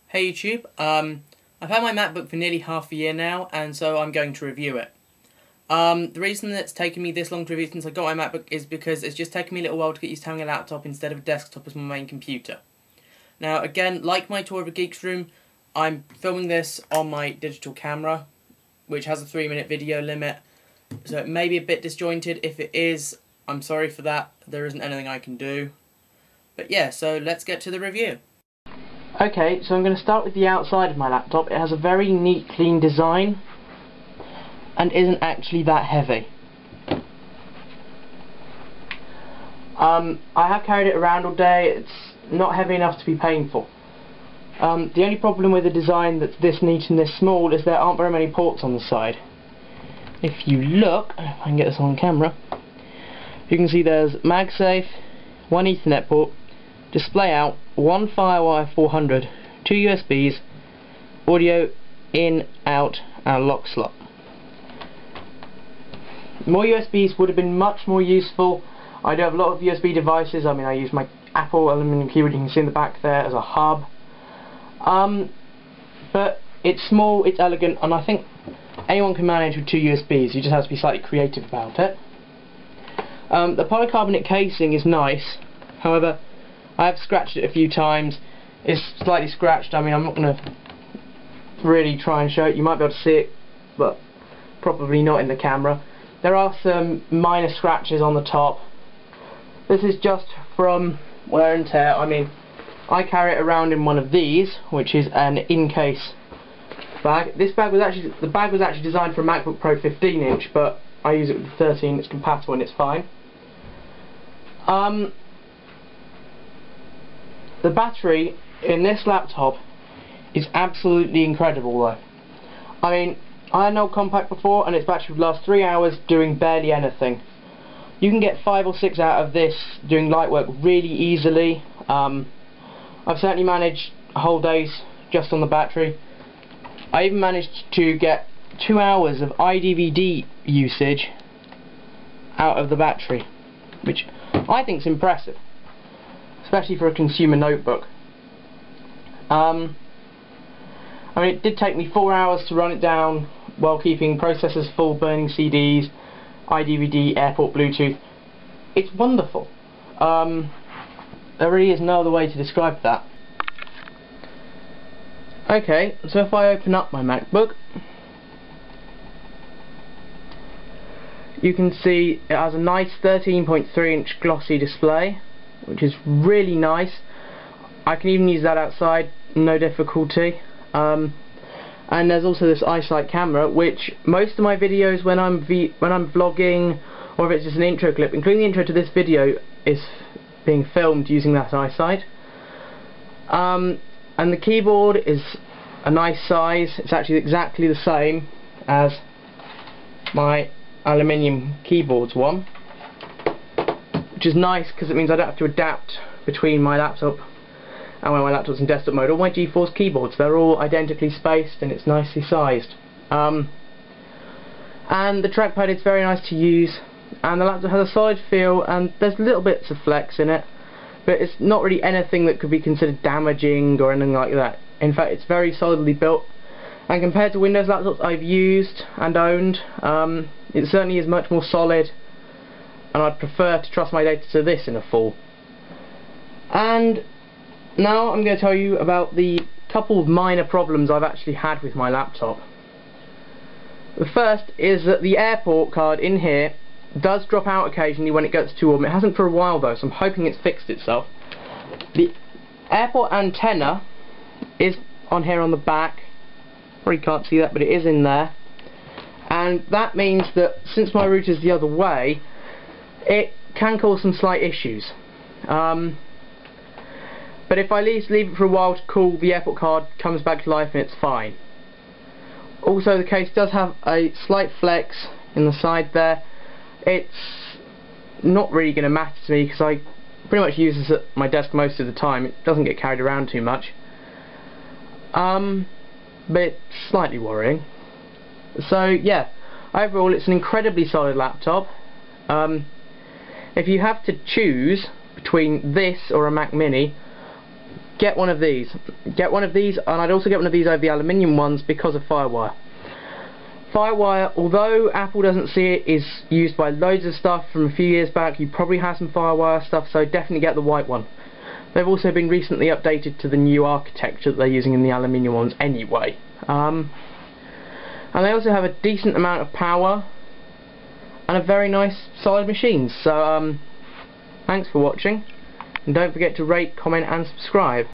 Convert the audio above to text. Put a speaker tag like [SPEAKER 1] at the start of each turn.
[SPEAKER 1] Hey YouTube, I've had my MacBook for nearly half a year now, and so I'm going to review it. The reason that it's taken me this long to review since I got my MacBook is because it's just taken me a little while to get used to having a laptop instead of a desktop as my main computer. Now again, like my tour of a geek's room, I'm filming this on my digital camera, which has a 3-minute video limit, so it may be a bit disjointed. If it is, I'm sorry for that, there isn't anything I can do. But yeah, so let's get to the review. Okay, so I'm going to start with the outside of my laptop. It has a very neat, clean design and isn't actually that heavy. I have carried it around all day. It's not heavy enough to be painful. The only problem with a design that's this neat and this small is there aren't very many ports on the side. If you look, if I can get this on camera, you can see there's MagSafe, one Ethernet port, display out, one FireWire 400, two USBs, audio in, out, and a lock slot. More USBs would have been much more useful. I do have a lot of USB devices. I mean, I use my Apple aluminium keyboard, you can see in the back there, as a hub. But it's small, it's elegant, and I think anyone can manage with two USBs. You just have to be slightly creative about it. The polycarbonate casing is nice, however, I have scratched it a few times. It's slightly scratched. I mean, I'm not going to really try and show it. You might be able to see it, but probably not in the camera. There are some minor scratches on the top. This is just from wear and tear. I mean, I carry it around in one of these, which is an in-case bag. The bag was actually designed for a MacBook Pro 15-inch, but I use it with the 13. It's compatible and it's fine. The battery in this laptop is absolutely incredible though. I mean, I had an old compact before and its battery would last 3 hours doing barely anything. You can get 5 or 6 out of this doing light work really easily. I've certainly managed whole days just on the battery. I even managed to get 2 hours of iDVD usage out of the battery, which I think is impressive, especially for a consumer notebook. I mean, it did take me 4 hours to run it down while keeping processors full, burning CDs, iDVD, airport Bluetooth. It's wonderful. There really is no other way to describe that. Okay, so if I open up my MacBook, you can see it has a nice 13.3-inch glossy display, which is really nice. I can even use that outside, no difficulty. And there's also this iSight camera, which most of my videos when I'm vlogging, or if it's just an intro clip, including the intro to this video, is being filmed using that iSight. And the keyboard is a nice size. It's actually exactly the same as my aluminium keyboards one, which is nice because it means I don't have to adapt between my laptop and when my laptop's in desktop mode. All my GeForce keyboards, they're all identically spaced and it's nicely sized. And the trackpad is very nice to use, and the laptop has a solid feel, and there's little bits of flex in it, but it's not really anything that could be considered damaging or anything like that. In fact, it's very solidly built, and compared to Windows laptops I've used and owned, it certainly is much more solid, and I'd prefer to trust my data to this in a fall. And now I'm going to tell you about the couple of minor problems I've actually had with my laptop. The first is that the airport card in here does drop out occasionally when it gets too warm. It hasn't for a while though, so I'm hoping it's fixed itself. The airport antenna is on here on the back. Probably can't see that, but it is in there. And that means that since my router's the other way, it can cause some slight issues. But if I leave it for a while to cool, the airport card comes back to life and it's fine. Also, the case does have a slight flex in the side there. It's not really going to matter to me because I pretty much use this at my desk most of the time. It doesn't get carried around too much. But it's slightly worrying. So yeah, overall it's an incredibly solid laptop. If you have to choose between this or a Mac Mini, get one of these. Get one of these, and I'd also get one of these over the aluminium ones because of Firewire. Firewire, although Apple doesn't see it, is used by loads of stuff from a few years back. You probably have some Firewire stuff, so definitely get the white one. They've also been recently updated to the new architecture that they're using in the aluminium ones anyway. And they also have a decent amount of power and a very nice solid machine. So thanks for watching, and don't forget to rate, comment and subscribe.